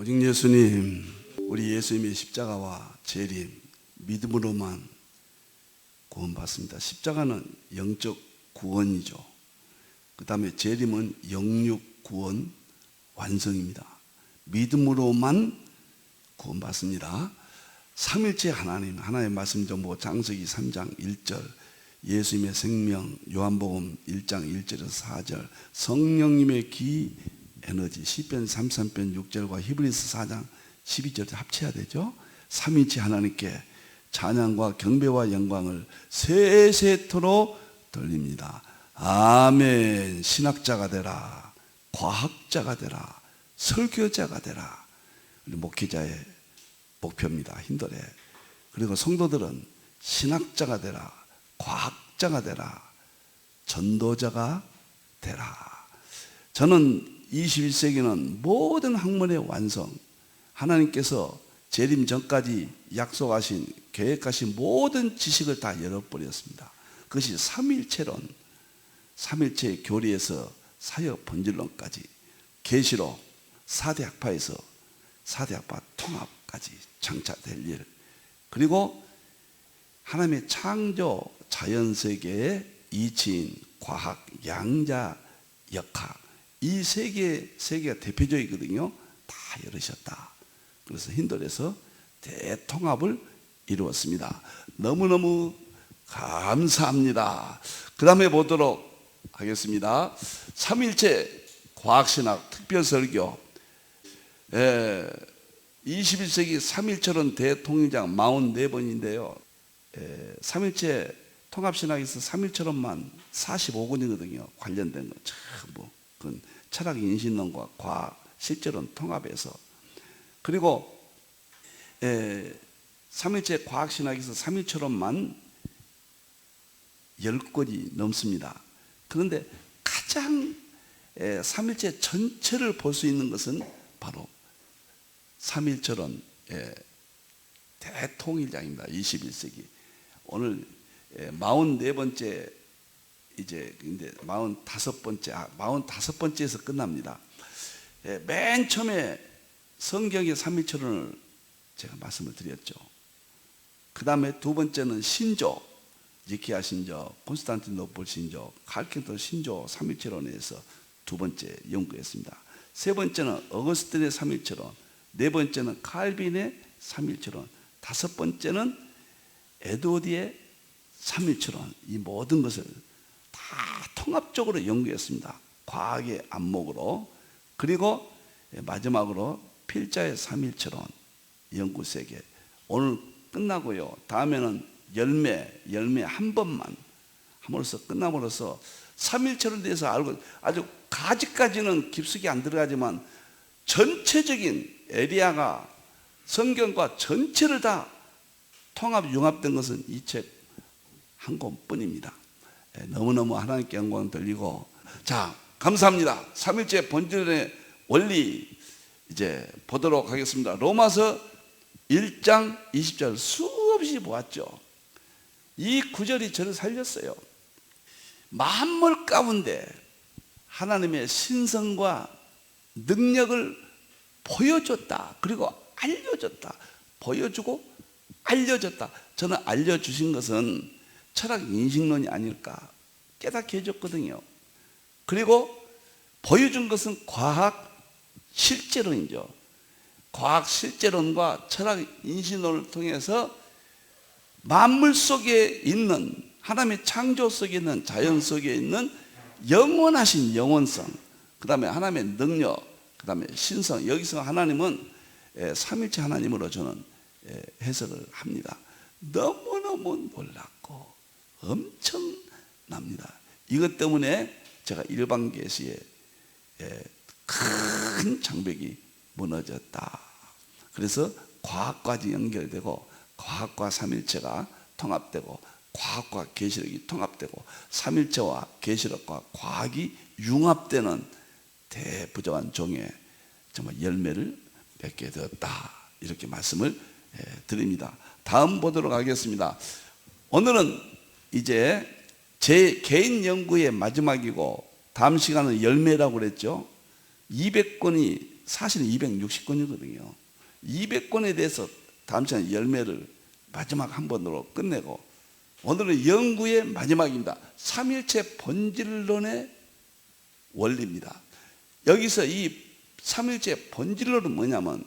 오직 예수님, 우리 예수님의 십자가와 재림, 믿음으로만 구원받습니다. 십자가는 영적 구원이죠. 그 다음에 재림은 영육 구원 완성입니다. 믿음으로만 구원받습니다. 삼일째 하나님, 하나님의 말씀 전부 창세기 3장 1절, 예수님의 생명, 요한복음 1장 1절에서 4절, 성령님의 기 에너지, 시편 33편 6절과 히브리서 4장 12절 합쳐야 되죠. 삼위일체 하나님께 찬양과 경배와 영광을 세세토록 돌립니다. 아멘. 신학자가 되라, 과학자가 되라, 설교자가 되라. 우리 목회자의 목표입니다. 힘들에. 그리고 성도들은 신학자가 되라, 과학자가 되라, 전도자가 되라. 저는 21세기는 모든 학문의 완성, 하나님께서 재림 전까지 약속하신, 계획하신 모든 지식을 다 열어버렸습니다. 그것이 삼일체론, 삼일체의 교리에서 사역 본질론까지, 계시록, 4대 학파에서 4대 학파 통합까지 장차될 일, 그리고 하나님의 창조 자연세계의 이치인 과학, 양자, 역학, 이 세계가 대표적이거든요. 다 열으셨다. 그래서 힌들에서 대통합을 이루었습니다. 너무너무 감사합니다. 그 다음에 보도록 하겠습니다. 삼일체 과학신학 특별설교, 21세기 삼일체론 대통일장 44번인데요. 삼일체 통합신학에서 삼일체론만 45권이거든요. 관련된 거 전부. 그건 철학 인신론과 과학 실제론 통합해서. 그리고 삼일체 과학신학에서 삼일체론만 10권이 넘습니다. 그런데 가장 삼일체 전체를 볼 수 있는 것은 바로 삼일체론 대통일장입니다. 21세기. 오늘 44번째 이제 근데 45번째에서 끝납니다. 맨 처음에 성경의 삼일체론을 제가 말씀을 드렸죠. 그 다음에 두 번째는 신조, 니케아 신조, 콘스탄티노플 신조, 칼켄토 신조 삼일체론에서 두 번째 연구했습니다. 세 번째는 어거스틴의 삼일체론, 네 번째는 칼빈의 삼일체론, 다섯 번째는 에드워드의 삼일체론. 이 모든 것을 다 통합적으로 연구했습니다. 과학의 안목으로. 그리고 마지막으로 필자의 삼일체론 연구세계. 오늘 끝나고요. 다음에는 열매 한 번만 함으로써 끝남으로써 삼일체론에 대해서 알고, 아주 가지까지는 깊숙이 안 들어가지만 전체적인 에리아가 성경과 전체를 다 통합 융합된 것은 이 책 한 권뿐입니다. 너무너무 하나님께 영광 돌리고, 자, 감사합니다. 삼일체 본질의 원리 이제 보도록 하겠습니다. 로마서 1장 20절 수없이 보았죠. 이 구절이 저를 살렸어요. 만물 가운데 하나님의 신성과 능력을 보여줬다. 그리고 알려줬다. 보여주고 알려줬다. 저는 알려주신 것은 철학 인식론이 아닐까 깨닫게 해줬거든요. 그리고 보여준 것은 과학 실제론이죠. 과학 실제론과 철학 인식론을 통해서 만물 속에 있는, 하나님의 창조 속에 있는, 자연 속에 있는 영원하신 영원성, 그 다음에 하나님의 능력, 그 다음에 신성. 여기서 하나님은 삼일체 하나님으로 저는 해석을 합니다. 너무너무 놀랍고 엄청납니다. 이것 때문에 제가 일반 계시에 큰 장벽이 무너졌다. 그래서 과학까지 연결되고, 과학과 삼일체가 통합되고, 과학과 계시록이 통합되고, 삼일체와 계시록과 과학이 융합되는 대부조한 종의 정말 열매를 맺게 되었다. 이렇게 말씀을 드립니다. 다음 보도록 하겠습니다. 오늘은 이제 제 개인 연구의 마지막이고, 다음 시간은 열매라고 그랬죠. 200권이 사실은 260권이거든요. 200권에 대해서 다음 시간에 열매를 마지막 한 번으로 끝내고, 오늘은 연구의 마지막입니다. 삼일체 본질론의 원리입니다. 여기서 이 삼일체 본질론은 뭐냐면,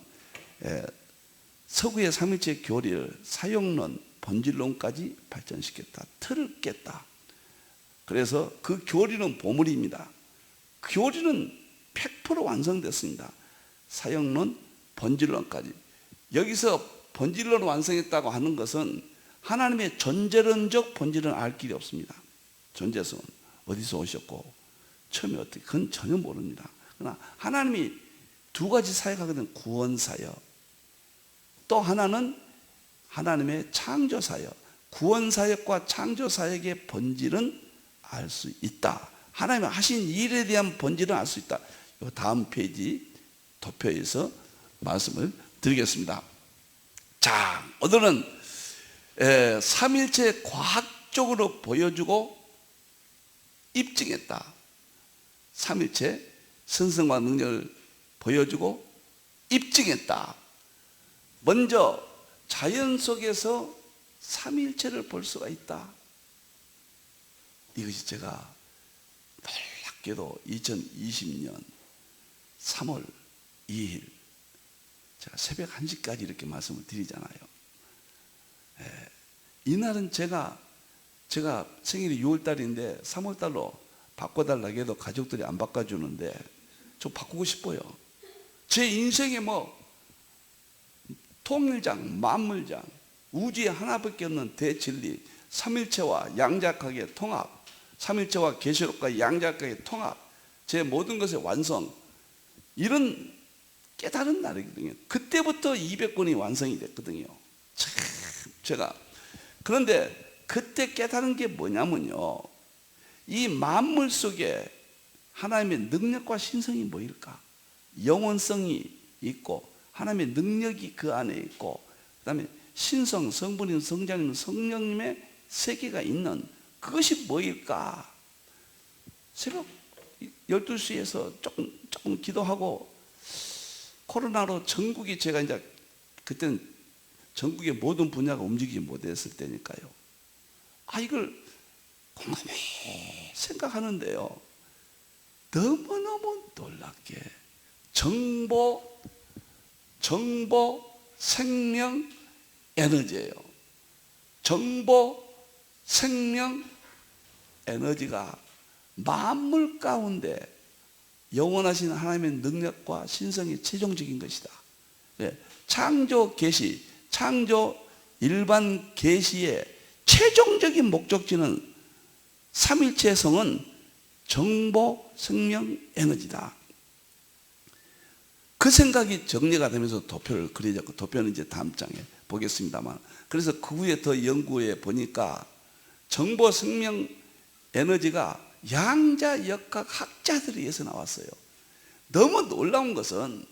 서구의 삼일체 교리를 사용론, 본질론까지 발전시켰다. 틀을 깼다. 그래서 그 교리는 보물입니다. 교리는 100% 완성됐습니다. 사용론, 본질론까지. 여기서 본질론을 완성했다고 하는 것은 하나님의 존재론적 본질은 알 길이 없습니다. 존재성은 어디서 오셨고 처음에 어떻게, 그건 전혀 모릅니다. 그러나 하나님이 두 가지 사역하거든. 구원사역, 또 하나는 하나님의 창조사역. 구원사역과 창조사역의 본질은 알 수 있다. 하나님이 하신 일에 대한 본질은 알 수 있다. 이 다음 페이지 도표에서 말씀을 드리겠습니다. 자, 오늘은 삼일체 과학적으로 보여주고 입증했다. 삼일체 선성과 능력을 보여주고 입증했다. 먼저 자연 속에서 삼일체를 볼 수가 있다. 이것이 제가 놀랍게도 2020년 3월 2일 제가 새벽 1시까지 이렇게 말씀을 드리잖아요. 이날은 제가 생일이 6월달인데 3월달로 바꿔달라고 해도 가족들이 안 바꿔주는데 저 바꾸고 싶어요. 제 인생에 뭐 통일장, 만물장, 우주에 하나밖에 없는 대진리, 삼일체와 양자역학의 통합, 삼일체와 계시록과 양자역학의 통합, 제 모든 것의 완성, 이런 깨달은 날이거든요. 그때부터 200권이 완성이 됐거든요. 참, 제가 그런데 그때 깨달은 게 뭐냐면요, 이 만물 속에 하나님의 능력과 신성이 뭐일까? 영원성이 있고 하나님의 능력이 그 안에 있고, 그 다음에 신성, 성부님, 성자님, 성령님의 세계가 있는 그것이 뭐일까? 새벽 12시에서 조금 기도하고, 코로나로 전국이, 제가 이제 그때는 전국의 모든 분야가 움직이지 못했을 때니까요. 이걸 곰곰이 생각하는데요, 너무너무 놀랍게 정보, 생명, 에너지예요. 정보, 생명, 에너지가 만물 가운데 영원하신 하나님의 능력과 신성이 최종적인 것이다. 창조 계시, 창조 일반 계시의 최종적인 목적지는 삼일체의 성은 정보, 생명, 에너지다. 그 생각이 정리가 되면서 도표를 그려졌고, 도표는 이제 다음 장에 보겠습니다만, 그래서 그 후에 더 연구해 보니까 정보, 생명, 에너지가 양자역학 학자들에 의해서 나왔어요. 너무 놀라운 것은,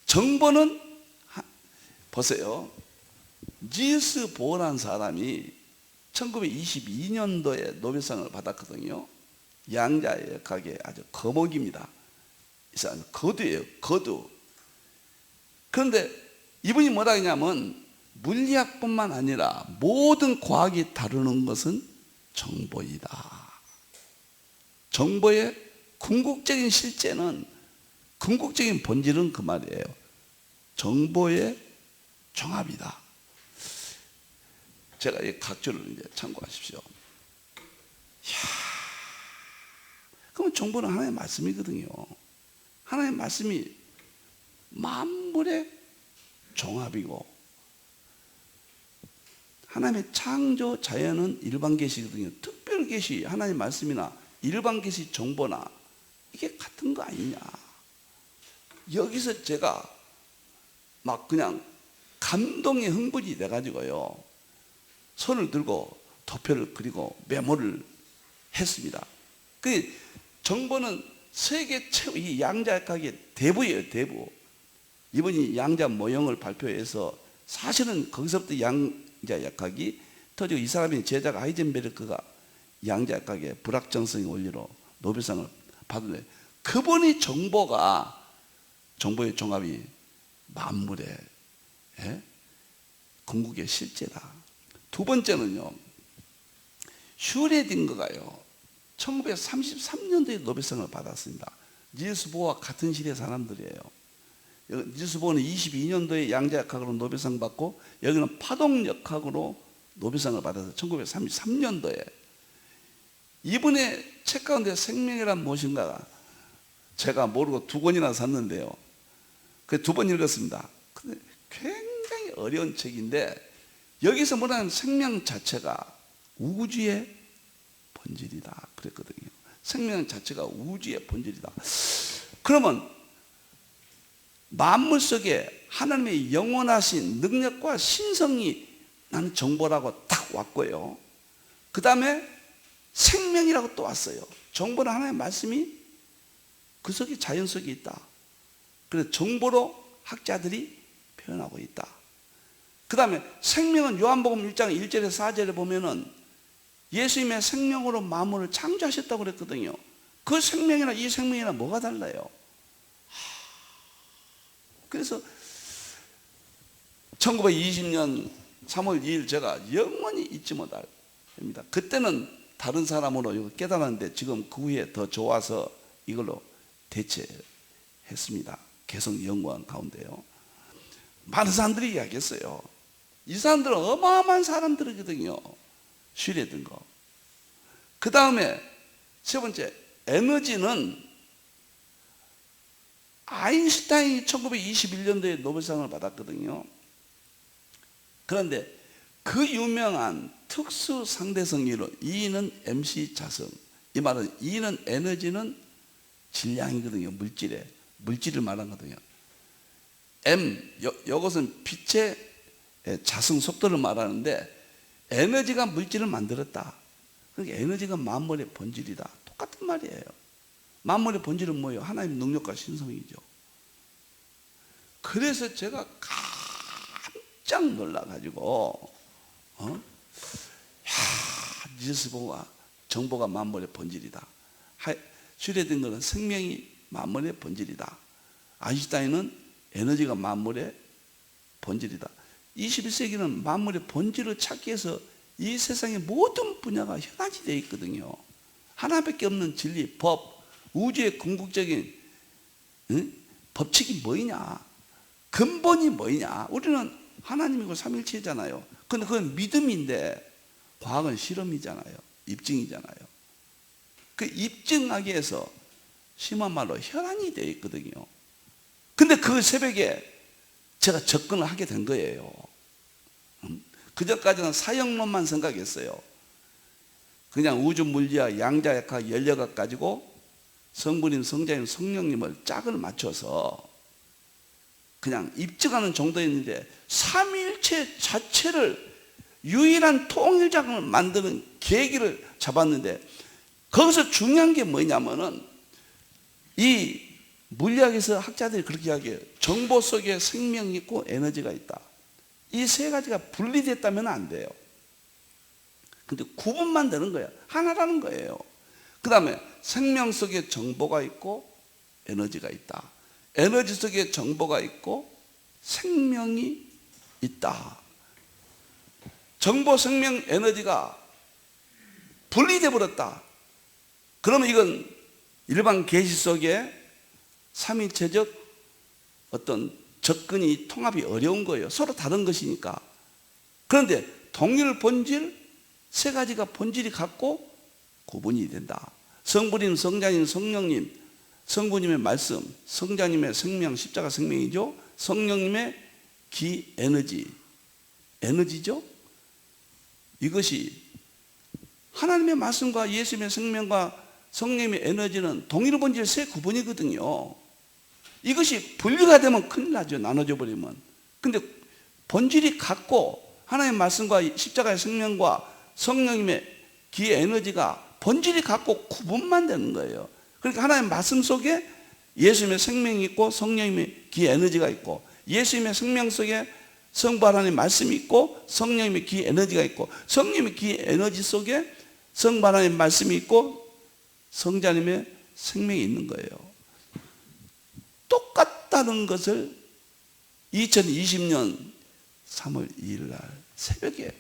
정보는 보세요, 니스 보어라는 사람이 1922년도에 노벨상을 받았거든요. 양자역학의 아주 거목입니다. 이 사람은 거두예요, 거두. 그런데 이분이 뭐라 했냐면, 물리학뿐만 아니라 모든 과학이 다루는 것은 정보이다. 정보의 궁극적인 실제는, 궁극적인 본질은 그 말이에요. 정보의 종합이다. 제가 이 각주를 이제 참고하십시오. 이야, 그러면 정보는 하나님의 말씀이거든요. 하나님의 말씀이 만물의 종합이고, 하나님의 창조 자연은 일반 계시거든요. 특별 계시, 하나님의 말씀이나 일반 계시 정보나 이게 같은 거 아니냐. 여기서 제가 막 그냥 감동의 흥분이 돼가지고요, 손을 들고 도표를 그리고 메모를 했습니다. 그 정보는 세계 최고의 양자역학의 대부예요, 대부. 이분이 양자 모형을 발표해서, 사실은 거기서부터 양자역학이 터지고, 이 사람이 제자가 하이젠베르크가 양자역학의 불확정성의 원리로 노벨상을 받은데, 그분이 정보가 정보의 종합이 만물의 궁극의 실제다. 두 번째는요, 슈레딩거가요 1933년도에 노벨상을 받았습니다. 니일스 보어와 같은 시대 사람들이에요. 니일스 보어는 22년도에 양자역학으로 노벨상 받고, 여기는 파동역학으로 노벨상을 받아서 1933년도에. 이분의 책 가운데 생명이란 무엇인가가 제가 모르고 두 권이나 샀는데요, 그 두 번 읽었습니다. 근데 굉장히 어려운 책인데, 여기서 말하는 생명 자체가 우주의 본질이다 그랬거든요. 생명 자체가 우주의 본질이다. 그러면 만물 속에 하나님의 영원하신 능력과 신성이 나는 정보라고 딱 왔고요, 그 다음에 생명이라고 또 왔어요. 정보는 하나님의 말씀이 그 속에, 자연 속에 있다. 그래서 정보로 학자들이 표현하고 있다. 그 다음에 생명은 요한복음 1장 1절에서 4절에 보면은 예수님의 생명으로 만물을 창조하셨다고 그랬거든요. 그 생명이나 이 생명이나 뭐가 달라요? 그래서 1920년 3월 2일 제가 영원히 잊지 못합니다. 그때는 다른 사람으로 깨달았는데, 지금 그 후에 더 좋아서 이걸로 대체했습니다. 개성연구원 가운데요. 많은 사람들이 이야기했어요. 이 사람들은 어마어마한 사람들이거든요. 슈레딩거. 그 다음에 세 번째, 에너지는 아인슈타인이 1921년도에 노벨상을 받았거든요. 그런데 그 유명한 특수 상대성 이론, E는 MC 자성, 이 말은 E는 에너지는 질량이거든요. 물질을 말한 거거든요. M, 이것은 빛의 자성 속도를 말하는데, 에너지가 물질을 만들었다. 그러니까 에너지가 만물의 본질이다. 똑같은 말이에요. 만물의 본질은 뭐예요? 하나님의 능력과 신성이죠. 그래서 제가 깜짝 놀라가지고 니일스 보어가 정보가 만물의 본질이다. 슈레딩거는 생명이 만물의 본질이다. 아인슈타인은 에너지가 만물의 본질이다. 21세기는 만물의 본질을 찾기 위해서 이 세상의 모든 분야가 현안이 되어 있거든요. 하나밖에 없는 진리, 법, 우주의 궁극적인 법칙이 뭐냐, 근본이 뭐냐. 우리는 하나님이고 삼일체잖아요. 근데 그건 믿음인데 과학은 실험이잖아요. 입증이잖아요. 그 입증하기 위해서 심한 말로 현안이 되어 있거든요. 근데 그 새벽에 제가 접근을 하게 된 거예요. 그전까지는 사형론만 생각했어요. 그냥 우주 물리학, 양자역학, 연력학 가지고 성부님, 성자님, 성령님을 짝을 맞춰서 그냥 입증하는 정도였는데, 삼위일체 자체를 유일한 통일장을 만드는 계기를 잡았는데, 거기서 중요한 게 뭐냐면은, 이 물리학에서 학자들이 그렇게 이야기해요. 정보 속에 생명이 있고 에너지가 있다. 이 세 가지가 분리됐다면 안 돼요. 근데 구분만 되는 거예요. 하나라는 거예요. 그 다음에 생명 속에 정보가 있고 에너지가 있다. 에너지 속에 정보가 있고 생명이 있다. 정보, 생명, 에너지가 분리돼 버렸다. 그러면 이건 일반 계시 속에 삼위체적 어떤 접근이, 통합이 어려운 거예요. 서로 다른 것이니까. 그런데 동일 본질, 세 가지가 본질이 같고 구분이 된다. 성부님, 성자님, 성령님, 성부님의 말씀, 성자님의 생명, 십자가 생명이죠. 성령님의 기, 에너지죠. 이것이 하나님의 말씀과 예수님의 생명과 성령님의 에너지는 동일 본질 세 구분이거든요. 이것이 분리가 되면 큰일 나죠. 나눠져 버리면. 근데 본질이 같고 하나님의 말씀과 십자가의 생명과 성령님의 기의 에너지가 본질이 같고 구분만 되는 거예요. 그러니까 하나님의 말씀 속에 예수님의 생명이 있고 성령님의 기의 에너지가 있고, 예수님의 생명 속에 성부 하나님의 말씀이 있고 성령님의 기의 에너지가 있고, 성령님의 기의 에너지 속에 성부 하나님의 말씀이 있고 성자님의 생명이 있는 거예요. 똑같다 깨달은 것을 2020년 3월 2일 날 새벽에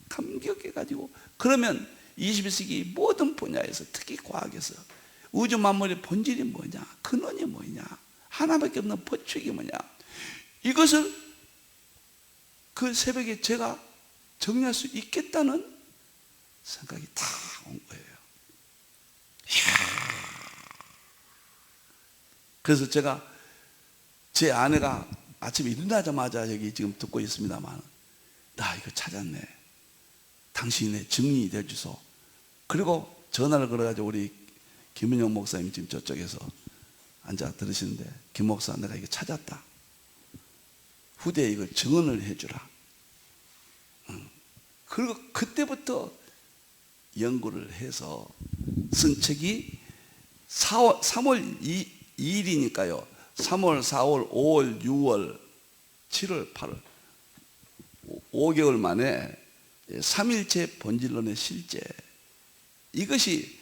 감격해가지고, 그러면 21세기 모든 분야에서, 특히 과학에서 우주 만물의 본질이 뭐냐, 근원이 뭐냐, 하나밖에 없는 법칙이 뭐냐, 이것을 그 새벽에 제가 정리할 수 있겠다는 생각이 다 온 거예요. 그래서 제가, 제 아내가 아침에 일어나자마자 여기 지금 듣고 있습니다만, 나 이거 찾았네, 당신의 증인이 되어주소. 그리고 전화를 걸어가지고 우리 김은영 목사님 지금 저쪽에서 앉아 들으시는데, 김 목사, 내가 이거 찾았다, 후대에 이걸 증언을 해주라. 그리고 그때부터 연구를 해서 쓴 책이 3월 2일이니까요 3월, 4월, 5월, 6월, 7월, 8월 5개월 만에 삼일체 본질론의 실제, 이것이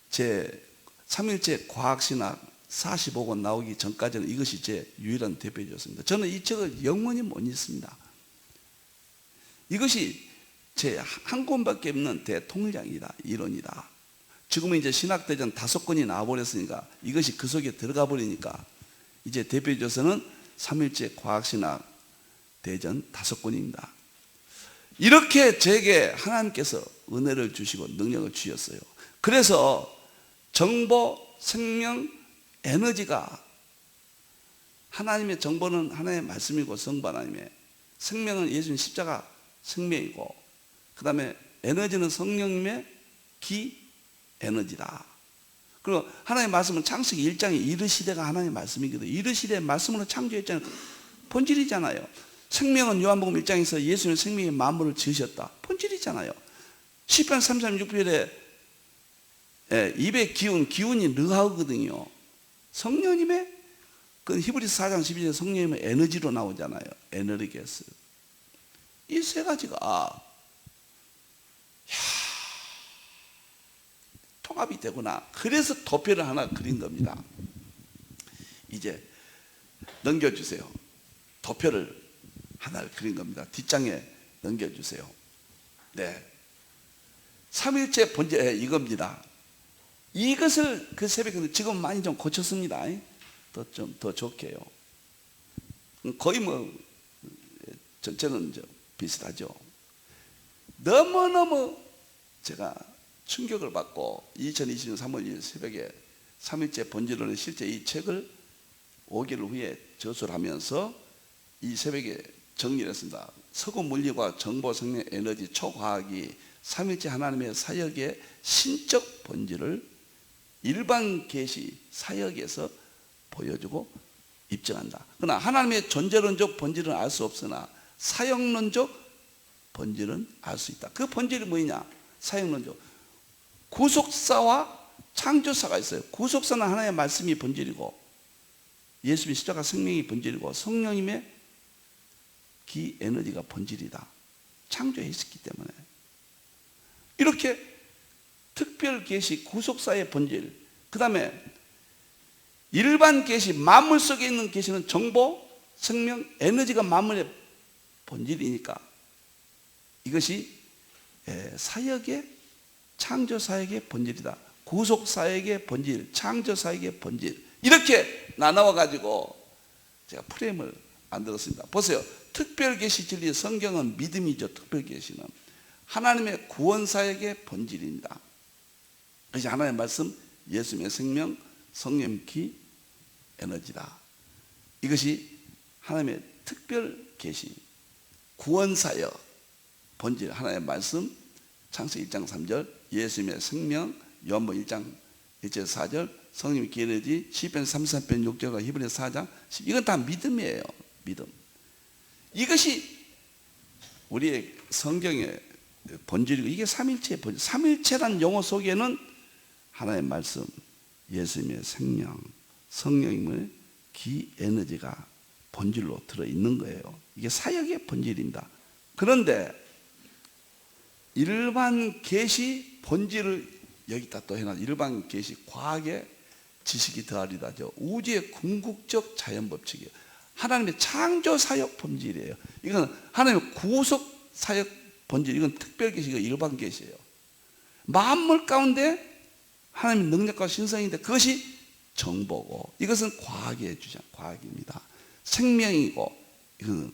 제 삼일체 과학신학 45권 나오기 전까지는 이것이 제 유일한 대표적이었습니다. 저는 이 책을 영원히 못 읽습니다. 이것이 제 한 권밖에 없는 대통령이다, 이론이다. 지금은 이제 신학대전 5권이 나와버렸으니까, 이것이 그 속에 들어가 버리니까 이제 대표적으로는 삼일체 과학신학 대전 5권입니다. 이렇게 제게 하나님께서 은혜를 주시고 능력을 주셨어요. 그래서 정보, 생명, 에너지가, 하나님의 정보는 하나님의 말씀이고 성부 하나님의, 생명은 예수님 십자가 생명이고, 그 다음에 에너지는 성령님의 기 에너지다. 그리고 하나님의 말씀은 창세기 1장에 이르시되가 하나님의 말씀이거든요. 이르시되 말씀으로 창조했잖아요. 본질이잖아요. 생명은 요한복음 1장에서 예수님의 생명의 만물을 지으셨다, 본질이잖아요. 시편 36편에 입의 기운이 르하거든요. 성령님의, 그 히브리서 4장 12절에 성령님의 에너지로 나오잖아요. 에너리게스. 이 세 가지가 통합이 되구나. 그래서 도표를 하나 그린 겁니다. 이제 넘겨주세요. 도표를 하나를 그린 겁니다. 뒷장에 넘겨주세요. 네, 삼일체 본질, 이겁니다. 이것을 그 새벽에, 지금 많이 좀 고쳤습니다. 더 좋게요. 거의 뭐 전체는 비슷하죠. 너무너무 제가 충격을 받고 2020년 3월 1일 새벽에 삼일체 본질론의 실제 이 책을 5개월 후에 저술을 하면서 이 새벽에 정리를 했습니다. 서구 물리과 정보, 생명, 에너지, 초과학이 삼일체 하나님의 사역의 신적 본질을 일반 계시 사역에서 보여주고 입증한다. 그러나 하나님의 존재론적 본질은 알 수 없으나 사역론적 본질은 알 수 있다. 그 본질이 뭐냐? 사역론적, 구속사와 창조사가 있어요. 구속사는 하나님의 말씀이 본질이고, 예수님의 십자가 생명이 본질이고, 성령님의 기 에너지가 본질이다. 창조했기 때문에. 이렇게 특별 계시, 구속사의 본질, 그 다음에 일반 계시, 만물 속에 있는 계시는 정보, 생명, 에너지가 만물의 본질이니까 이것이 사역의, 창조사역의 본질이다. 구속사역의 본질, 창조사역의 본질, 이렇게 나눠가지고 제가 프레임을 만들었습니다. 보세요. 특별계시 진리, 성경은 믿음이죠. 특별계시는 하나님의 구원사역의 본질입니다. 그것이 하나님의 말씀, 예수님의 생명, 성령 기 에너지다. 이것이 하나님의 특별계시, 구원사역 본질, 하나님의 말씀, 창세기 1장 3절, 예수님의 생명, 요한복음 1장 1절 4절, 성령의 기 에너지, 시편 33편 6절과 히브리서 4장 10, 이건 다 믿음이에요. 믿음. 이것이 우리의 성경의 본질이고, 이게 삼일체의 본질. 삼일체란 용어 속에는 하나님의 말씀, 예수님의 생명, 성령님의 기 에너지가 본질로 들어있는 거예요. 이게 사역의 본질입니다. 그런데 일반 계시 본질을 여기다 또 해놔. 일반 계시 과학의 지식이 더하리다죠. 우주의 궁극적 자연 법칙이에요. 하나님의 창조 사역 본질이에요. 이건 하나님의 구속 사역 본질. 이건 특별 계시가 일반 계시예요. 만물 가운데 하나님의 능력과 신성인데 그것이 정보고, 이것은 과학의 주장, 과학입니다. 생명이고 이건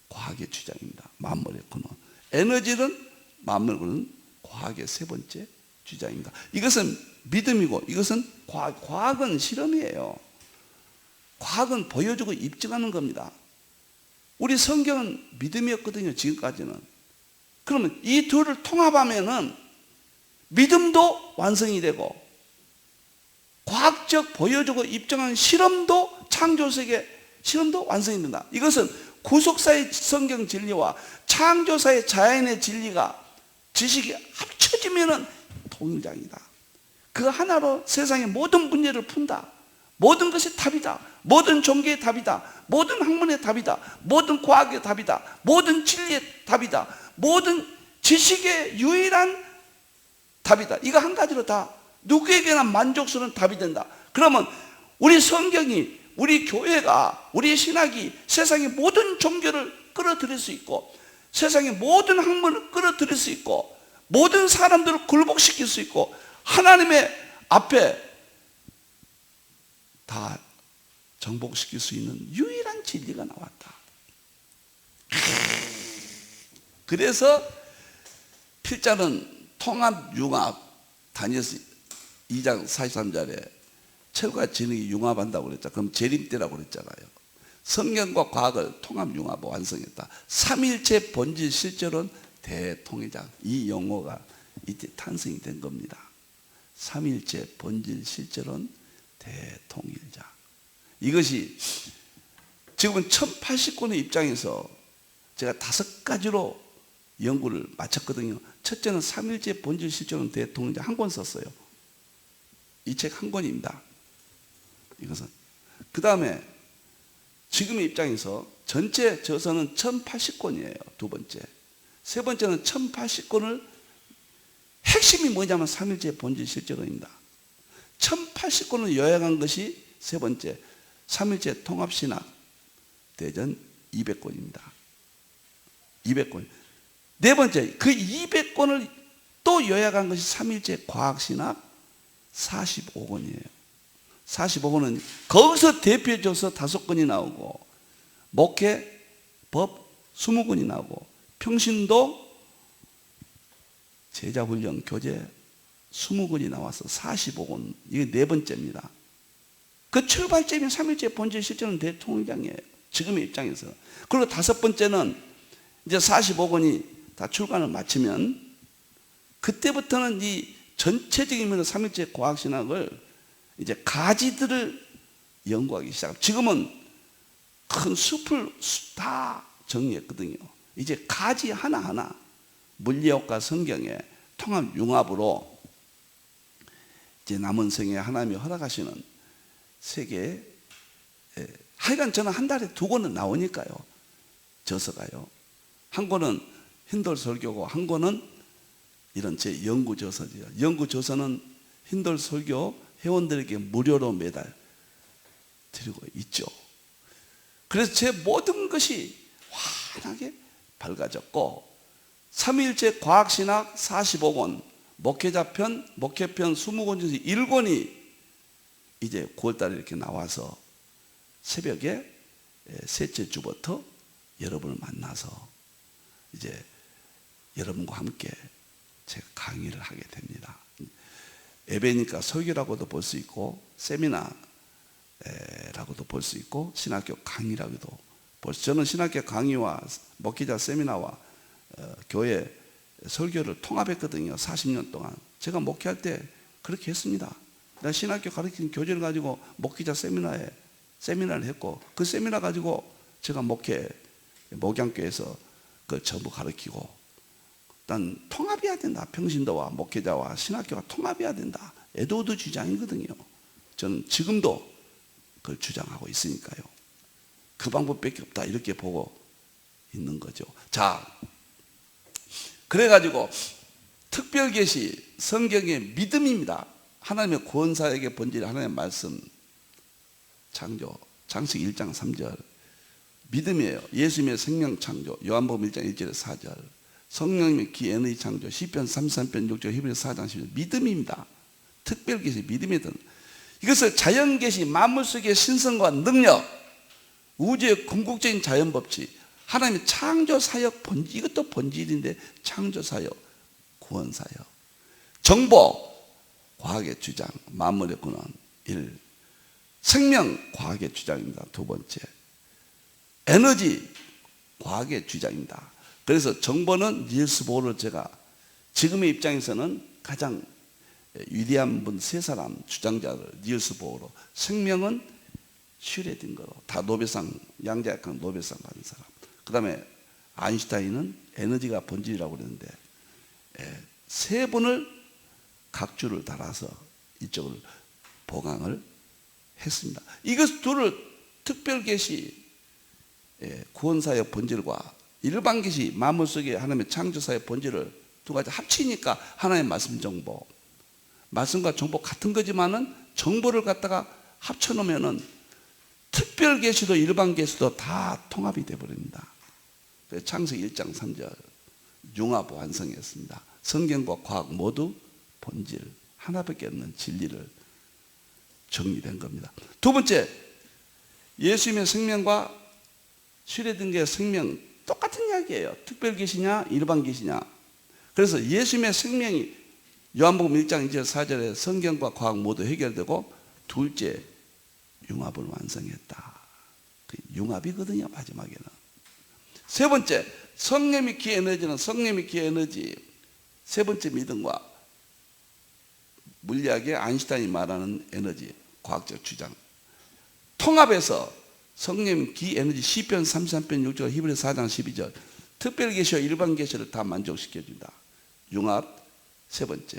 과학의 주장입니다. 만물의 근원. 에너지는 만물의 근원, 과학의 세 번째 주장입니다. 이것은 믿음이고 이것은 과학. 과학은 실험이에요. 과학은 보여주고 입증하는 겁니다. 우리 성경은 믿음이었거든요, 지금까지는. 그러면 이 둘을 통합하면은 믿음도 완성이 되고 과학적 보여주고 입증하는 실험도, 창조세계 실험도 완성이 된다. 이것은 구속사의 성경 진리와 창조사의 자연의 진리가, 지식이 합쳐지면은 통일장이다. 그 하나로 세상의 모든 문제를 푼다. 모든 것이 답이다. 모든 종교의 답이다. 모든 학문의 답이다. 모든 과학의 답이다. 모든 진리의 답이다. 모든 지식의 유일한 답이다. 이거 한 가지로 다 누구에게나 만족스러운 답이 된다. 그러면 우리 성경이, 우리 교회가, 우리 신학이 세상의 모든 종교를 끌어들일 수 있고, 세상의 모든 학문을 끌어들일 수 있고, 모든 사람들을 굴복시킬 수 있고, 하나님의 앞에 다 정복시킬 수 있는 유일한 진리가 나왔다. 그래서 필자는 통합융합, 다니엘서 2장 43절에 철과 진흙이 융합한다고 그랬죠. 그럼 재림때라고 그랬잖아요. 성경과 과학을 통합융합 완성했다. 삼일체 본질 실제로는 대통일장. 이 용어가 이때 탄생이 된 겁니다. 삼일체 본질 실제로는 대통일장. 이것이 지금은 1080권의 입장에서 제가 5가지로 연구를 마쳤거든요. 첫째는 삼일체 본질 실제로는 대통일장, 한 권 썼어요. 이 책 한 권입니다. 이것은. 그 다음에 지금의 입장에서 전체 저서는 1080권이에요. 두 번째. 세 번째는 1080권을 핵심이 뭐냐면 삼일체 본질 실제론입니다. 1080권을 요약한 것이 세 번째, 삼일체 통합신학 대전 200권입니다. 200권. 네 번째, 그 200권을 또 요약한 것이 삼일체 과학신학 45권이에요. 45권은 거기서 대표줘서 5권이 나오고, 목회, 법 20권이 나오고, 평신도 제자훈련 교재 20권이 나와서 45권. 이게 네 번째입니다. 그 출발점이 삼일체 본질 실제는 대통령이에요. 지금의 입장에서. 그리고 5번째는 이제 45권이 다 출간을 마치면 그때부터는 이 전체적인 면에서 삼일체 과학신학을 이제 가지들을 연구하기 시작합니다. 지금은 큰 숲을 다 정리했거든요. 이제 가지 하나하나 물리학과 성경의 통합융합으로 이제 남은 생에 하나님이 허락하시는 세계, 하여간 저는 한 달에 2권은 나오니까요. 저서가요. 한 권은 힌돌 설교고 한 권은 이런 제 연구 저서죠. 연구 저서는 힌돌 설교 회원들에게 무료로 매달 드리고 있죠. 그래서 제 모든 것이 환하게 밝아졌고, 삼위일체 과학신학 45권, 목회자편, 목회편 20권 중에서 1권이 이제 9월달에 이렇게 나와서 새벽에 셋째 주부터 여러분을 만나서 이제 여러분과 함께 제가 강의를 하게 됩니다. 예배니까 설교라고도 볼 수 있고, 세미나라고도 볼 수 있고, 신학교 강의라고도 볼 수. 저는 신학교 강의와 목회자 세미나와 교회 설교를 통합했거든요. 40년 동안. 제가 목회할 때 그렇게 했습니다. 내가 신학교 가르치는 교재를 가지고 목회자 세미나를 했고, 그 세미나 가지고 제가 목양교에서 그걸 전부 가르치고, 일단 통합해야 된다. 평신도와 목회자와 신학교가 통합해야 된다. 에드워드 주장이거든요. 저는 지금도 그걸 주장하고 있으니까요. 그 방법밖에 없다. 이렇게 보고 있는 거죠. 자, 그래가지고 특별 계시, 성경의 믿음입니다. 하나님의 구원사역의 본질이 하나님의 말씀, 창조, 창세기 1장 3절 믿음이에요. 예수님의 생명 창조, 요한복음 1장 1절에 4절, 성령님의 기 에너지 창조, 시편 33편 6절, 히브리서 4장 10절 믿음입니다. 특별 계시, 믿음이든 이것을 자연 계시, 만물 속의 신성과 능력, 우주의 궁극적인 자연 법칙, 하나님의 창조 사역 본질, 이것도 본질인데 창조 사역, 구원 사역, 정보, 과학의 주장, 만물의 근원 1, 생명, 과학의 주장입니다. 두 번째, 에너지, 과학의 주장입니다. 그래서 정보는 닐스 보어를 제가 지금의 입장에서는 가장 위대한 분 세 사람 주장자를 닐스 보어로, 생명은 슈레딩거로 다 노벨상, 양자역학 노벨상 받은 사람, 그 다음에 아인슈타인은 에너지가 본질이라고 그랬는데 세 분을 각주를 달아서 이쪽을 보강을 했습니다. 이것 둘을 특별 계시, 구원사의 본질과 일반 계시, 만물 속의 하나님의 창조사의 본질을 두 가지 합치니까 하나님의 말씀 정보, 말씀과 정보 같은 거지만은 정보를 갖다가 합쳐놓으면은 특별 계시도 일반 계시도 다 통합이 되어버립니다. 창세기 1장 3절 융합 완성했습니다. 성경과 과학 모두 본질, 하나밖에 없는 진리를 정리된 겁니다. 두 번째, 예수님의 생명과 슈레딩거의 생명 똑같은 이야기예요. 특별 계시냐 일반 계시냐. 그래서 예수님의 생명이 요한복음 1장 2절 4절에 성경과 과학 모두 해결되고, 둘째, 융합을 완성했다. 그 융합이거든요, 마지막에는. 세 번째, 성령의 기 에너지는 성령의 기 에너지, 세 번째 믿음과 물리학의 아인슈타인이 말하는 에너지, 과학적 주장 통합해서 성령의 기 에너지, 시편 33편 6절, 히브리서 4장 12절, 특별 계시와 일반 계시를 다 만족시켜준다. 융합. 세 번째,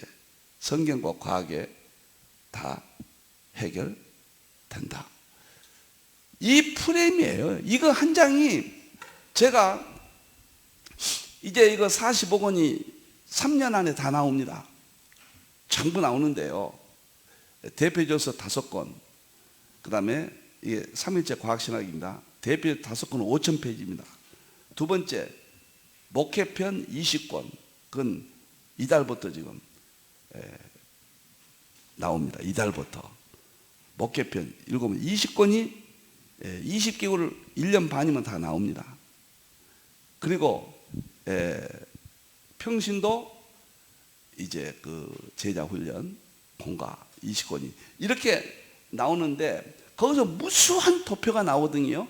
성경과 과학에 다 해결된다. 이 프레임이에요. 이거 한 장이 제가 이제 이거 45권이 3년 안에 다 나옵니다. 전부 나오는데요. 대표조서 5권, 그 다음에 이게 3일째 과학신학입니다. 대표 5권은 5,000페이지입니다. 두 번째, 목회편 20권, 그건 이달부터 지금 나옵니다. 이달부터 목회편 읽으면 20권이 20개월 1년 반이면 다 나옵니다. 그리고 평신도 이제 그 제자훈련 공과 20권이 이렇게 나오는데, 거기서 무수한 도표가 나오거든요.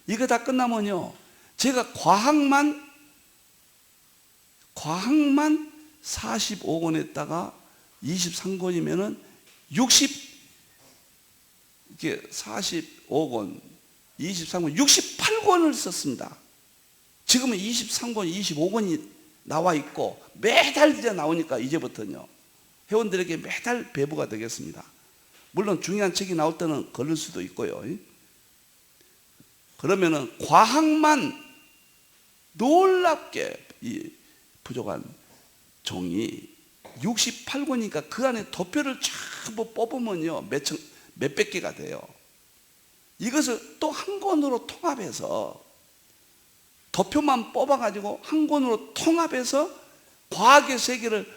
이거 다 끝나면요, 제가 과학만 45권에다가 23권이면은 45권, 23권, 68권을 썼습니다. 지금은 23권, 25권이 나와 있고 매달 이제 나오니까 이제부터는요, 회원들에게 매달 배부가 되겠습니다. 물론 중요한 책이 나올 때는 걸릴 수도 있고요. 그러면은 과학만 놀랍게 이 부족한 종이 68권이니까 그 안에 도표를 전부 뽑으면요, 몇백 개가 돼요. 이것을 또 한 권으로 통합해서 도표만 뽑아가지고 한 권으로 통합해서 과학의 세계를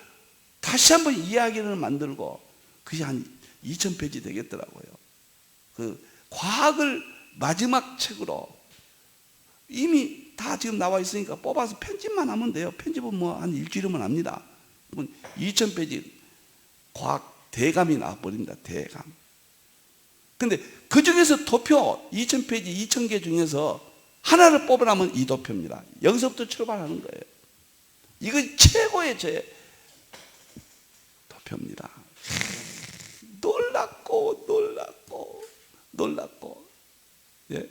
다시 한번 이야기를 만들고, 그게 한 2,000페이지 되겠더라고요. 그 과학을 마지막 책으로 이미 다 지금 나와 있으니까 뽑아서 편집만 하면 돼요. 편집은 뭐 한 일주일이면 합니다. 2,000페이지 과학 대감이 나와버립니다. 대감. 근데 그 중에서 도표 2,000페이지 2,000개 중에서 하나를 뽑으라면 이 도표입니다. 여기서부터 출발하는 거예요. 이거 최고의 제 도표입니다. 놀랍고. 예.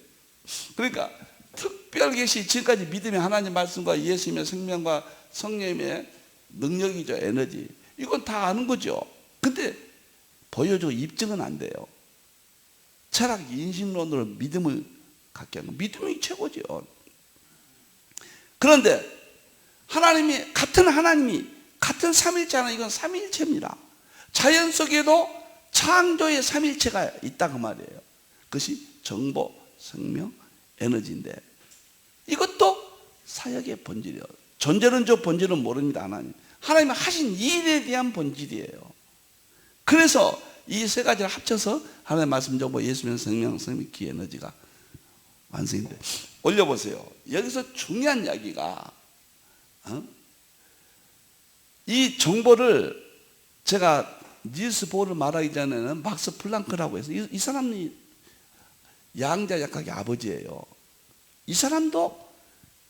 그러니까 특별 계시, 지금까지 믿음의 하나님 말씀과 예수님의 생명과 성령님의 능력이죠, 에너지. 이건 다 아는 거죠. 근데 보여주고 입증은 안 돼요. 철학 인신론으로 믿음을 갖게 하는 거, 믿음이 최고죠. 그런데 같은 같은 삼일체 하나, 이건 삼일체입니다. 자연 속에도 창조의 삼일체가 있다 그 말이에요. 그것이 정보, 생명, 에너지인데 이것도 사역의 본질이에요. 존재는 저 본질은 모릅니다. 하나님은 하신 일에 대한 본질이에요. 그래서 이 세 가지를 합쳐서 하나님의 말씀, 정보, 예수님, 생명, 기, 에너지가 완성인데, 올려보세요. 여기서 중요한 이야기가 이 정보를, 제가 닐스 보를 말하기 전에는 막스 플랑크라고 해서 이 사람이 양자역학의 아버지예요. 이 사람도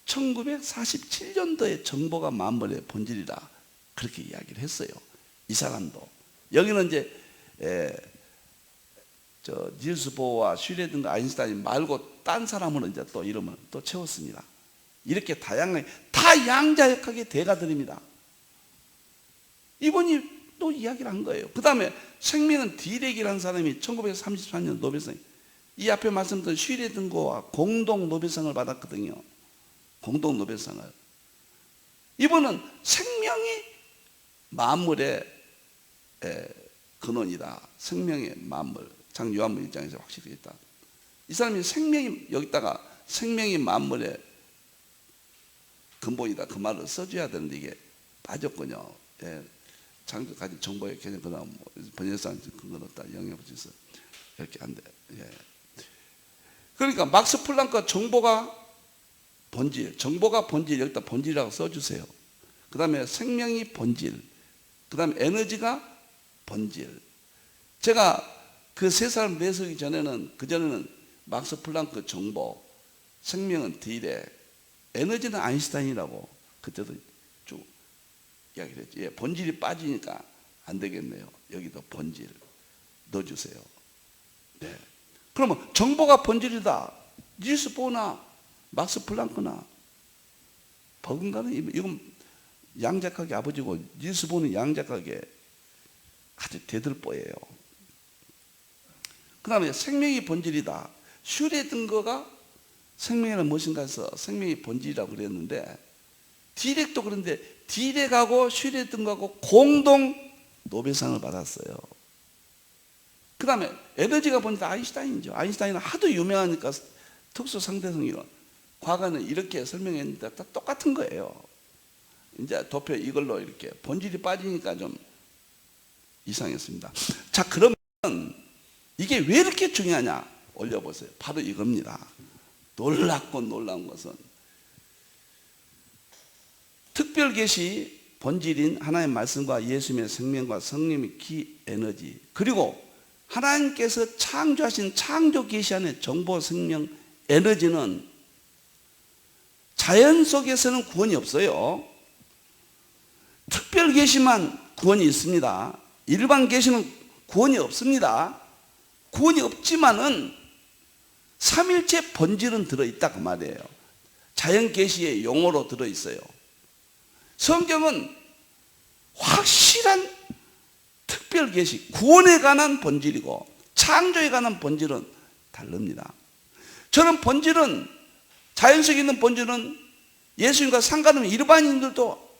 1947년도에 정보가 만물의 본질이다 그렇게 이야기를 했어요. 이 사람도. 여기는 이제 닐스 보어와 슈레딩거, 아인슈타인 말고 딴 사람으로 이제 또 이름을 또 채웠습니다. 이렇게 다양하게 다 양자역학의 대가들입니다. 이분이 또 이야기를 한 거예요. 그 다음에 생명은 디렉이라는 사람이 1934년 노벨상, 이 앞에 말씀드린 슈레딩거와 공동 노벨상을 받았거든요. 공동 노벨상을. 이분은 생명이 만물의 근원이다. 생명의 만물. 장 요한복음 1장에서 확실히 있다. 이 사람이 생명이, 여기다가 생명이 만물의 근본이다 그 말을 써줘야 되는데 이게 빠졌군요. 창조까지 정보의 개념, 그 다음 번역상 근거 없다, 영역 붙여서 이렇게 안 돼. 그러니까 막스 플랑크가 정보가 본질, 정보가 본질, 여기다 본질이라고 써주세요. 그 다음에 생명이 본질, 그 다음에 에너지가 본질. 제가 그 세 사람 내세우기 전에는, 그전에는 막스 플랑크 정보, 생명은 디렉, 에너지는 아인슈타인이라고 그때도 쭉 이야기를 했죠. 본질이 빠지니까 안 되겠네요. 여기도 본질 넣어주세요. 네. 그러면 정보가 본질이다. 닐스 보나 막스 플랑크나 버금가는, 이건 양자역학의 아버지고 닐스 보는 양자역학의 아주 대들보예요. 그 다음에 생명이 본질이다. 슈레딩거가 생명이란 무엇인가 해서 생명이 본질이라고 그랬는데, 디렉도 그런데 디렉하고 슈레딩거하고 공동 노벨상을 받았어요. 그 다음에 에너지가 본질은 아인슈타인이죠. 아인슈타인은 하도 유명하니까 특수 상대성이론, 과거는 이렇게 설명했는데 다 똑같은 거예요. 이제 도표 이걸로 이렇게 본질이 빠지니까 좀 이상했습니다. 자, 그러면 이게 왜 이렇게 중요하냐 올려보세요. 바로 이겁니다. 놀랍고 놀라운 것은 특별계시 본질인 하나님의 말씀과 예수님의 생명과 성령의 기, 에너지, 그리고 하나님께서 창조하신 창조계시 안에 정보, 생명, 에너지는 자연 속에서는 구원이 없어요. 특별계시만 구원이 있습니다. 일반 계시는 구원이 없습니다. 구원이 없지만은 삼일체 본질은 들어있다 그 말이에요. 자연 계시의 용어로 들어있어요. 성경은 확실한 특별 계시, 구원에 관한 본질이고 창조에 관한 본질은 다릅니다. 저는 본질은, 자연 속에 있는 본질은 예수님과 상관없는 일반인들도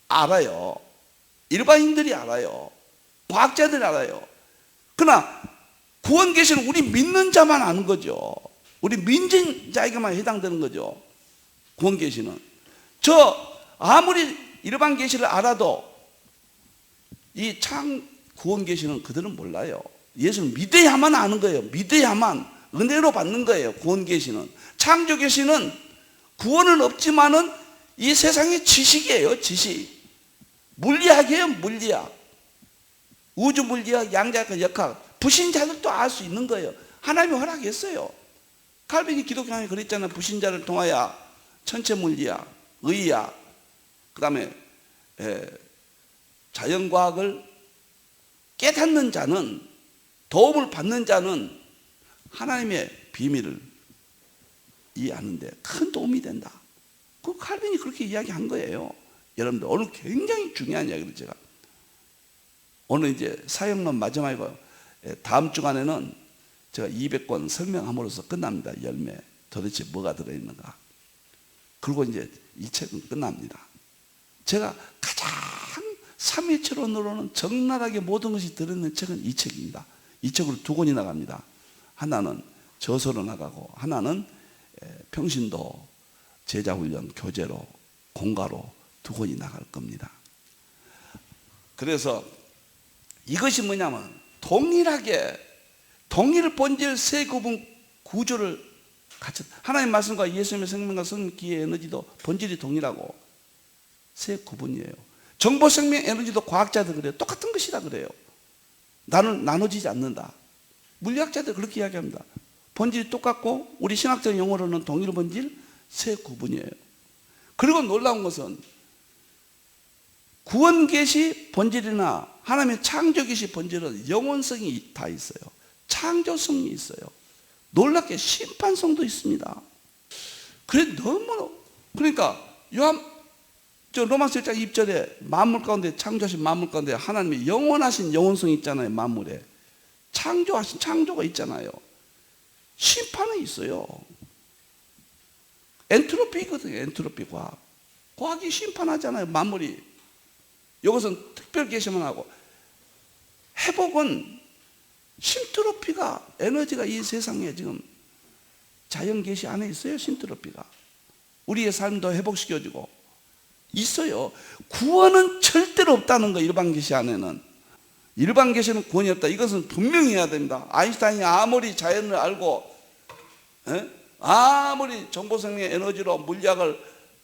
알아요. 일반인들이 알아요. 과학자들이 알아요. 그러나 구원 계시는 우리 믿는 자만 아는 거죠. 우리 믿는 자에게만 해당되는 거죠. 구원 계시는. 저 아무리 일반 계시를 알아도 이 구원 계시는 그들은 몰라요. 예수는 믿어야만 아는 거예요. 믿어야만 은혜로 받는 거예요. 구원 계시는. 창조 계시는 구원은 없지만은 이 세상의 지식이에요. 지식. 물리학이에요. 물리학. 우주 물리학, 양자역학, 역학. 불신자들도 알 수 있는 거예요. 하나님이 허락했어요. 칼빈이 기독교에 그랬잖아요. 불신자를 통하여 천체 물리학, 의학, 그 다음에 자연과학을 깨닫는 자는, 도움을 받는 자는 하나님의 비밀을 이해하는데 큰 도움이 된다. 그 칼빈이 그렇게 이야기한 거예요. 여러분들 오늘 굉장히 중요한 이야기를 제가 오늘 이제 사역론 마지막이고 다음 주간에는 제가 200권 설명함으로써 끝납니다. 열매 도대체 뭐가 들어있는가. 그리고 이제 이 책은 끝납니다. 제가 가장 삼위체론으로는 적나라하게 모든 것이 들어있는 책은 이 책입니다. 이 책으로 두 권이 나갑니다. 하나는 저서로 나가고 하나는 평신도 제자훈련 교재로 공가로 두 권이 나갈 겁니다. 그래서 이것이 뭐냐면 동일 본질 세 구분 구조를 같이, 하나님 말씀과 예수님의 생명과 성령 기의 에너지도 본질이 동일하고 세 구분이에요. 정보 생명 에너지도 과학자들 그래요. 똑같은 것이다 그래요. 나눠지지 않는다. 물리학자들 그렇게 이야기합니다. 본질이 똑같고 우리 신학적 용어로는 동일 본질 세 구분이에요. 그리고 놀라운 것은 구원 계시 본질이나 하나님의 창조 계시 본질은 영원성이 다 있어요. 창조성이 있어요. 놀랍게 심판성도 있습니다. 그러니까 로마서 1장 2절에 만물 가운데 창조하신 만물 가운데 하나님의 영원하신 영원성이 있잖아요. 만물에 창조하신 창조가 있잖아요. 심판은 있어요. 엔트로피거든요. 엔트로피 과학. 과학이 심판하잖아요. 만물이. 이것은 특별 계시만 하고, 회복은 신트로피가, 에너지가 이 세상에 지금 자연 계시 안에 있어요. 신트로피가 우리의 삶도 회복시켜주고 있어요. 구원은 절대로 없다는 거. 일반 계시 안에는, 일반 계시는 구원이 없다. 이것은 분명히 해야 됩니다. 아인슈타인이 아무리 자연을 알고 아무리 정보생명의 에너지로 물리학을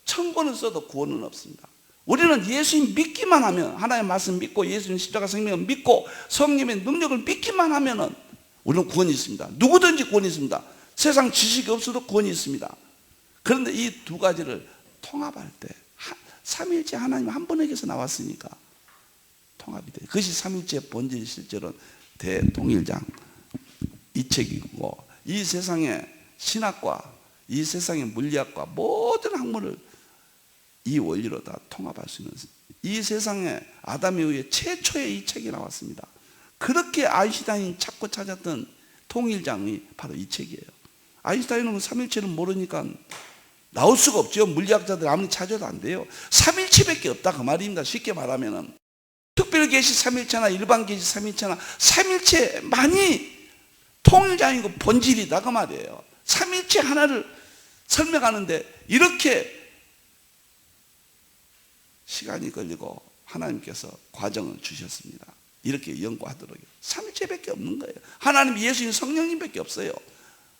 1000권을 써도 구원은 없습니다. 우리는 예수님 믿기만 하면, 하나님의 말씀 믿고 예수님 십자가 생명을 믿고 성령의 능력을 믿기만 하면은 우리는 구원이 있습니다. 누구든지 구원이 있습니다. 세상 지식이 없어도 구원이 있습니다. 그런데 이 두 가지를 통합할 때 삼위일체 하나님 한 분에게서 나왔으니까 통합이 돼요. 그것이 삼위일체 본질, 실제로는 대통일장 이 책이고, 이 세상의 신학과 이 세상의 물리학과 모든 학문을 이 원리로 다 통합할 수 있는, 이 세상에 아담 이후에 최초의 이 책이 나왔습니다. 그렇게 아인슈타인이 찾고 찾았던 통일장이 바로 이 책이에요. 아인슈타인은 삼일체를 모르니까 나올 수가 없죠. 물리학자들 아무리 찾아도 안 돼요. 삼일체밖에 없다 그 말입니다. 쉽게 말하면은 특별계시 삼일체나 일반계시 삼일체나 삼일체만이 통일장이고 본질이다 그 말이에요. 삼일체 하나를 설명하는데 이렇게 시간이 걸리고 하나님께서 과정을 주셨습니다. 이렇게 연구하도록. 삼일체밖에 없는 거예요. 하나님, 예수님, 성령님밖에 없어요.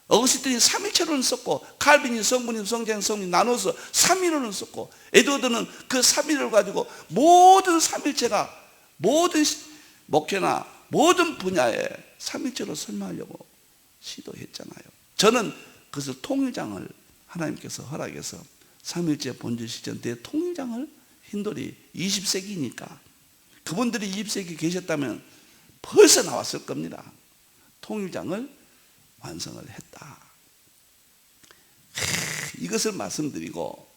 어거스틴이 삼일체론을 썼고, 칼빈이 성부님, 성자님, 성령 나눠서 삼위론을 썼고, 에드워드는 그 삼위를 가지고 모든 삼일체가 모든 목회나 모든 분야에 삼일체로 설명하려고 시도했잖아요. 저는 그것을 통일장을 하나님께서 허락해서 삼일체 본질 실전 대통일장을 힌돌이 20세기니까 그분들이 20세기 계셨다면 벌써 나왔을 겁니다. 통일장을 완성을 했다. 이것을 말씀드리고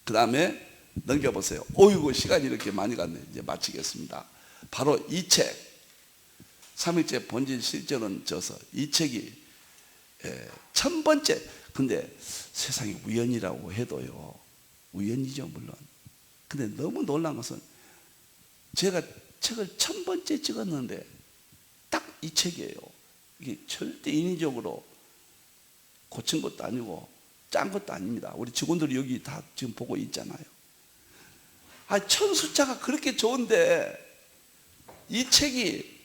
그 다음에 넘겨보세요. 어이구, 시간이 이렇게 많이 갔네. 이제 마치겠습니다. 바로 이 책, 삼일체 본질 실전은 저서, 이 책이 1000번째. 근데 세상에 우연이라고 해도요, 우연이죠 물론. 근데 너무 놀란 것은 제가 책을 1000번째 찍었는데 딱 이 책이에요. 이게 절대 인위적으로 고친 것도 아니고 짠 것도 아닙니다. 우리 직원들이 여기 다 지금 보고 있잖아요. 천 숫자가 그렇게 좋은데 이 책이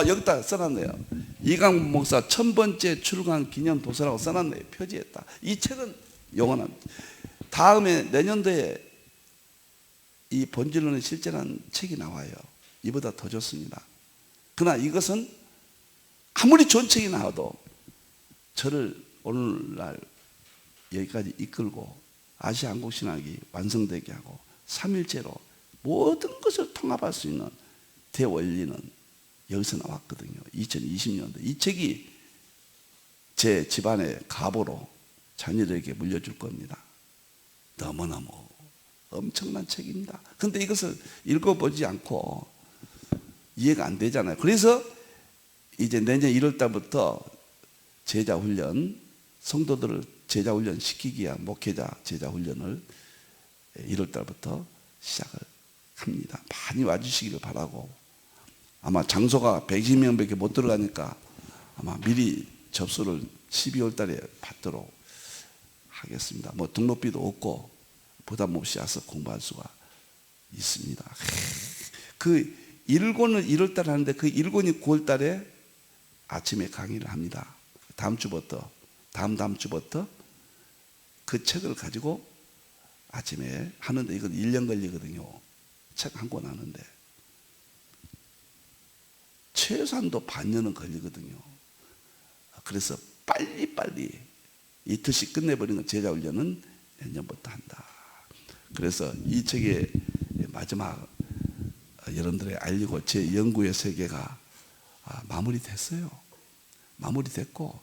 여기다 써놨네요. 이강문 목사 1000번째 출간 기념 도서라고 써놨네요. 표지했다. 이 책은 영원합니다. 다음에 내년도에 이 본질론의 실제라는 책이 나와요. 이보다 더 좋습니다. 그러나 이것은 아무리 좋은 책이 나와도 저를 오늘날 여기까지 이끌고 아시아 한국신학이 완성되게 하고 삼일체로 모든 것을 통합할 수 있는 대원리는 여기서 나왔거든요. 2020년도 이 책이 제 집안의 가보로 자녀들에게 물려줄 겁니다. 너무너무 엄청난 책입니다. 그런데 이것을 읽어보지 않고 이해가 안 되잖아요. 그래서 이제 내년 1월 달부터 제자훈련, 성도들을 제자훈련 시키기 위한 목회자 제자훈련을 1월 달부터 시작을 합니다. 많이 와주시기를 바라고, 아마 장소가 120명밖에 못 들어가니까 아마 미리 접수를 12월 달에 받도록 하겠습니다. 뭐 등록비도 없고 부담 없이 와서 공부할 수가 있습니다. 그 1권을 1월 달에 하는데 그 1권이 9월 달에 아침에 강의를 합니다. 다음 주부터 그 책을 가지고 아침에 하는데 이건 1년 걸리거든요. 책 한 권 하는데 최소한도 반년은 걸리거든요. 그래서 빨리빨리 이틀씩 끝내버리는 제자훈련은 내년부터 한다. 그래서 이 책의 마지막 여러분들에게 알리고 제 연구의 세계가 마무리됐어요. 마무리됐고,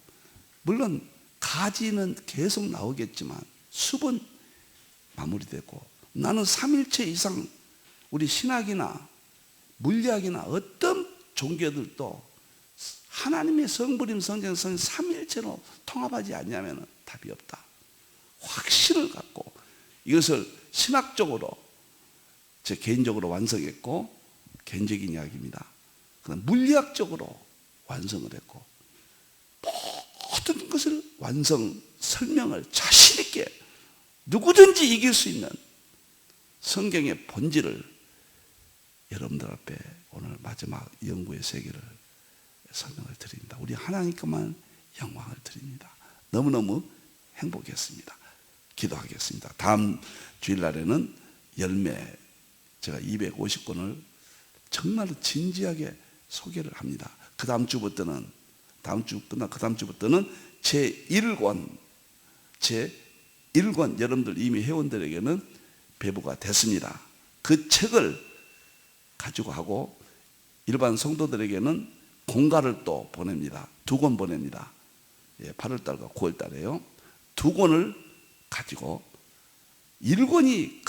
물론 가지는 계속 나오겠지만 숲은 마무리됐고, 나는 삼일체 이상 우리 신학이나 물리학이나 어떤 종교들도 하나님의 성부림 성전 삼일체로 통합하지 않냐면 답이 없다. 확신을 갖고 이것을 신학적으로 제 개인적으로 완성했고, 개인적인 이야기입니다. 그다음 물리학적으로 완성을 했고, 모든 것을 완성 설명을 자신 있게 누구든지 이길 수 있는 성경의 본질을 여러분들 앞에 오늘 마지막 연구의 세계를 설명을 드립니다. 우리 하나님께만 영광을 드립니다. 너무너무 행복했습니다. 기도하겠습니다. 다음 주일날에는 열매, 제가 250권을 정말 진지하게 소개를 합니다. 그 다음 주부터는, 다음 주 끝나 그 다음 주부터는 제1권 여러분들 이미 회원들에게는 배부가 됐습니다. 그 책을 가지고 하고 일반 성도들에게는 공가를 또 보냅니다. 2권 보냅니다. 8월달과 9월달에요. 2권을 가지고 1권이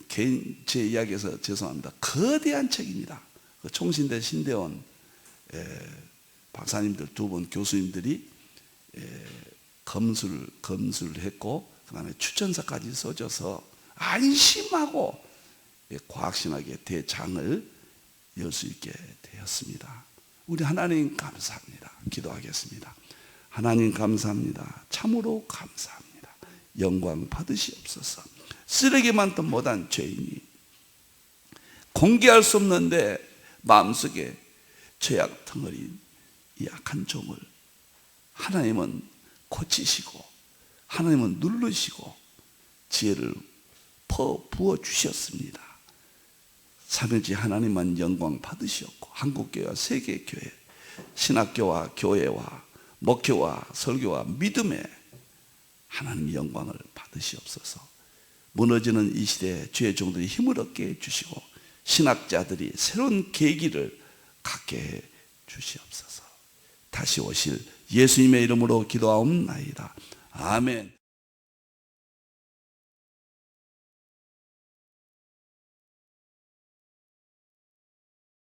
개인 제 이야기에서 죄송합니다. 거대한 책입니다. 총신대 신대원 박사님들 2분 교수님들이 검수를 했고, 그 다음에 추천서까지 써줘서 안심하고 과학신학의 대장을 열 수 있게 되었습니다. 우리 하나님 감사합니다. 기도하겠습니다. 하나님 감사합니다. 참으로 감사합니다. 영광 받으시옵소서. 쓰레기만도 못한 죄인이 공개할 수 없는데 마음속에 죄악 덩어리인 이 악한 종을 하나님은 고치시고 하나님은 누르시고 지혜를 부어 주셨습니다. 삼일째 하나님만 영광 받으시었고, 한국교회와 세계교회, 신학교와 교회와 목회와 설교와 믿음에 하나님 영광을 받으시옵소서. 무너지는 이 시대에 주의 종들이 힘을 얻게 해주시고 신학자들이 새로운 계기를 갖게 해 주시옵소서. 다시 오실 예수님의 이름으로 기도하옵나이다. 아멘.